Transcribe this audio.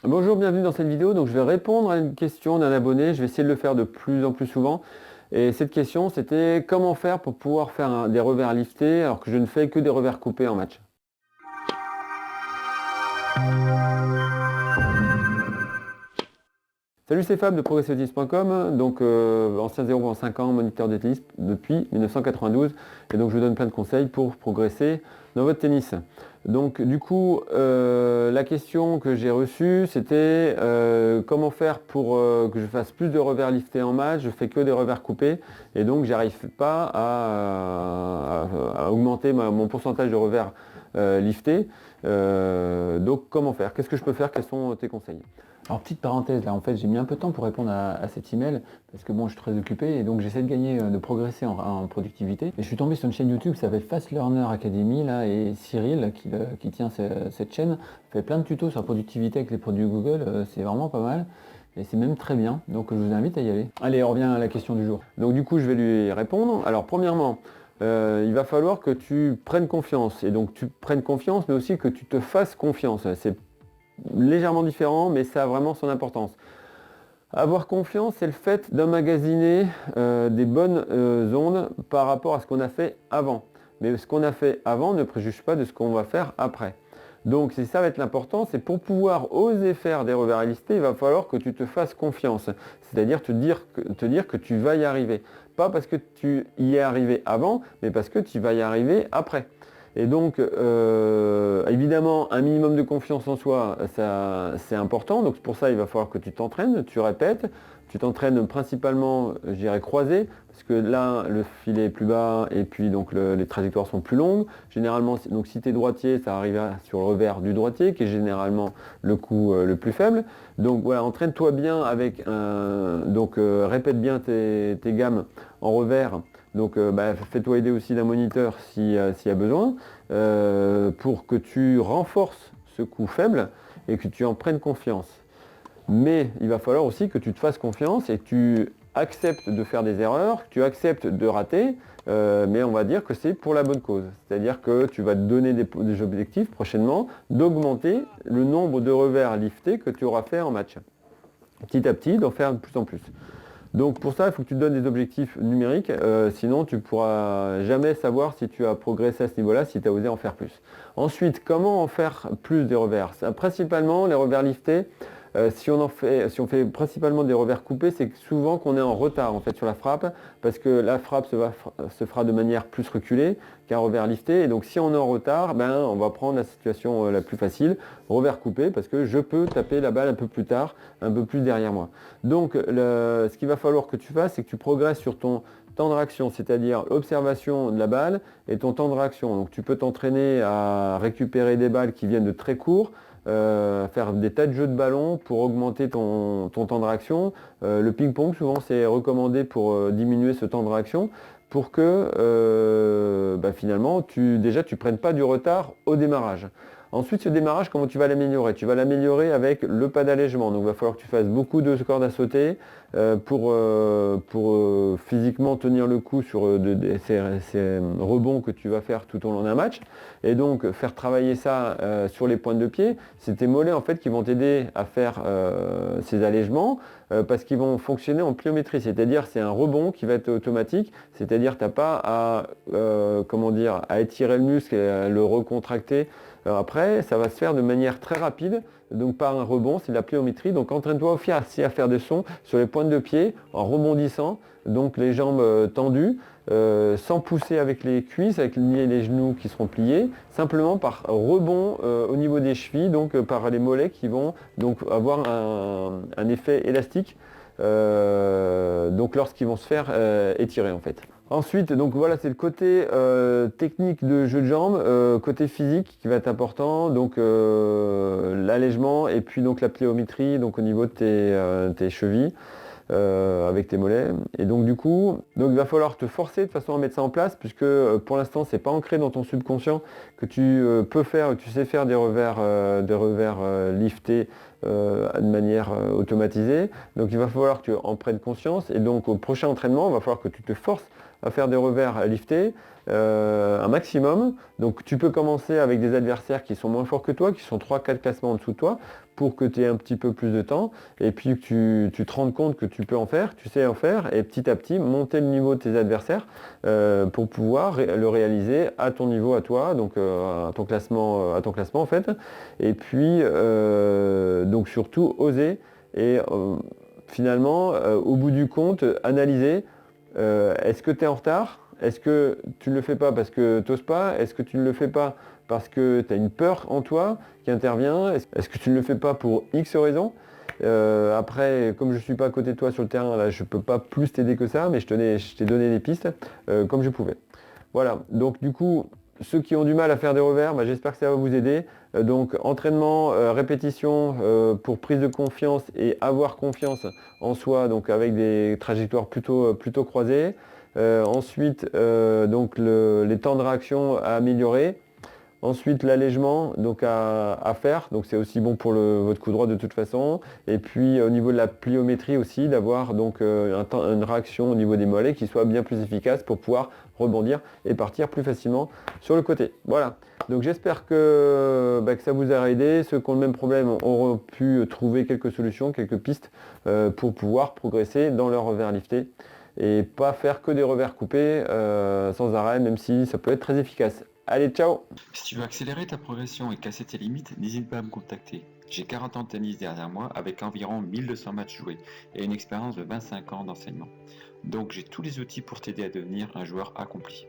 Bonjour, bienvenue dans cette vidéo. Donc je vais répondre à une question d'un abonné. Je vais essayer de le faire de plus en plus souvent. Et cette question, c'était comment faire pour pouvoir faire des revers liftés alors que je ne fais que des revers coupés en match. Salut, c'est Fab de progressivautennis.com, donc ancien 0,5 ans, moniteur de tennis depuis 1992, et donc je vous donne plein de conseils pour progresser dans votre tennis. Donc du coup, la question que j'ai reçue, c'était comment faire pour que je fasse plus de revers liftés en match. Je fais que des revers coupés, et donc j'arrive pas à augmenter mon pourcentage de revers liftés. Donc comment faire? Qu'est-ce que je peux faire? Quels sont tes conseils? Alors petite parenthèse là, en fait j'ai mis un peu de temps pour répondre à cet email parce que bon je suis très occupé et donc j'essaie de gagner, de progresser en productivité. Et je suis tombé sur une chaîne YouTube qui s'appelle Fast Learner Academy là, et Cyril qui tient cette chaîne fait plein de tutos sur la productivité avec les produits Google, c'est vraiment pas mal. Et c'est même très bien, donc je vous invite à y aller. Allez, on revient à la question du jour. Donc du coup je vais lui répondre. Alors premièrement, il va falloir que tu prennes confiance. Et donc tu prennes confiance mais aussi que tu te fasses confiance. C'est légèrement différent, mais ça a vraiment son importance. Avoir confiance, c'est le fait d'emmagasiner des bonnes ondes par rapport à ce qu'on a fait avant. Mais ce qu'on a fait avant ne préjuge pas de ce qu'on va faire après. Donc si ça va être l'important, c'est pour pouvoir oser faire des revers listés, il va falloir que tu te fasses confiance. C'est-à-dire te dire que tu vas y arriver. Pas parce que tu y es arrivé avant, mais parce que tu vas y arriver après. Et donc, évidemment, un minimum de confiance en soi, c'est important. Donc pour ça, il va falloir que tu t'entraînes, tu répètes. Tu t'entraînes principalement, je dirais, croisé, parce que là, le filet est plus bas et puis donc les trajectoires sont plus longues. Généralement, donc, si tu es droitier, ça arrivera sur le revers du droitier, qui est généralement le coup le plus faible. Donc voilà, entraîne-toi bien avec un... Donc répète bien tes gammes en revers. Donc fais-toi aider aussi d'un moniteur s'il y a besoin, pour que tu renforces ce coup faible et que tu en prennes confiance. Mais il va falloir aussi que tu te fasses confiance et que tu acceptes de faire des erreurs, que tu acceptes de rater, mais on va dire que c'est pour la bonne cause. C'est-à-dire que tu vas te donner des objectifs prochainement d'augmenter le nombre de revers liftés que tu auras fait en match. Petit à petit, d'en faire de plus en plus. Donc pour ça, il faut que tu te donnes des objectifs numériques, sinon tu ne pourras jamais savoir si tu as progressé à ce niveau-là, si tu as osé en faire plus. Ensuite, comment en faire plus des revers? Principalement, les revers liftés, si on fait principalement des revers coupés, c'est souvent qu'on est en retard en fait sur la frappe, parce que la frappe se fera de manière plus reculée qu'un revers lifté. Et donc si on est en retard, on va prendre la situation la plus facile, revers coupé, parce que je peux taper la balle un peu plus tard, un peu plus derrière moi. Donc ce qu'il va falloir que tu fasses, c'est que tu progresses sur ton temps de réaction, c'est-à-dire l'observation de la balle et ton temps de réaction. Donc tu peux t'entraîner à récupérer des balles qui viennent de très court, faire des tas de jeux de ballon pour augmenter ton temps de réaction. Le ping-pong, souvent, c'est recommandé pour diminuer ce temps de réaction pour que finalement, tu prennes pas du retard au démarrage. Ensuite, ce démarrage, comment tu vas l'améliorer? Tu vas l'améliorer avec le pas d'allègement. Donc, il va falloir que tu fasses beaucoup de cordes à sauter pour physiquement tenir le coup sur ces rebonds que tu vas faire tout au long d'un match. Et donc, faire travailler ça sur les pointes de pied. C'est tes mollets en fait qui vont t'aider à faire ces allègements parce qu'ils vont fonctionner en pliométrie. C'est-à-dire, c'est un rebond qui va être automatique. C'est-à-dire, tu n'as pas à étirer le muscle et à le recontracter. Alors après, ça va se faire de manière très rapide, donc par un rebond, c'est de la pliométrie. Donc entraîne-toi aussi à faire des sons sur les pointes de pied en rebondissant, donc les jambes tendues, sans pousser avec les cuisses, avec les genoux qui seront pliés, simplement par rebond au niveau des chevilles, donc par les mollets qui vont donc avoir un effet élastique, donc lorsqu'ils vont se faire étirer en fait. Ensuite, donc voilà, c'est le côté technique de jeu de jambes, côté physique qui va être important, donc l'allègement et puis donc la pliométrie, donc au niveau de tes chevilles. Avec tes mollets. Et donc du coup, il va falloir te forcer de façon à mettre ça en place, puisque pour l'instant c'est pas ancré dans ton subconscient que tu peux faire, tu sais faire des revers liftés de manière automatisée. Donc il va falloir que tu en prennes conscience et donc au prochain entraînement, il va falloir que tu te forces à faire des revers liftés un maximum. Donc tu peux commencer avec des adversaires qui sont moins forts que toi, qui sont 3-4 classements en dessous de toi, pour que tu aies un petit peu plus de temps et puis que tu te rendes compte que tu peux en faire, tu sais en faire et petit à petit monter le niveau de tes adversaires pour pouvoir le réaliser à ton niveau à toi, donc à ton classement en fait. Et puis donc surtout oser et finalement au bout du compte analyser est-ce que tu es en retard? Est-ce que tu ne le fais pas parce que tu n'oses pas? Est-ce que tu ne le fais pas parce que tu as une peur en toi qui intervient? Est-ce que tu ne le fais pas pour X raisons? Après, comme je ne suis pas à côté de toi sur le terrain, là, je ne peux pas plus t'aider que ça, mais je t'ai donné des pistes comme je pouvais. Voilà, donc du coup, ceux qui ont du mal à faire des revers, bah, j'espère que ça va vous aider. Donc entraînement, répétition pour prise de confiance et avoir confiance en soi, donc avec des trajectoires plutôt croisées. Ensuite, donc les temps de réaction à améliorer. Ensuite, l'allègement donc à faire, donc c'est aussi bon pour votre coup droit de toute façon. Et puis au niveau de la pliométrie aussi, d'avoir donc une réaction au niveau des mollets qui soit bien plus efficace pour pouvoir rebondir et partir plus facilement sur le côté. Voilà, donc j'espère que ça vous a aidé. Ceux qui ont le même problème auront pu trouver quelques solutions, quelques pistes pour pouvoir progresser dans leur revers lifté et pas faire que des revers coupés sans arrêt, même si ça peut être très efficace. Allez, ciao! Si tu veux accélérer ta progression et casser tes limites, n'hésite pas à me contacter. J'ai 40 ans de tennis derrière moi avec environ 1200 matchs joués et une expérience de 25 ans d'enseignement. Donc j'ai tous les outils pour t'aider à devenir un joueur accompli.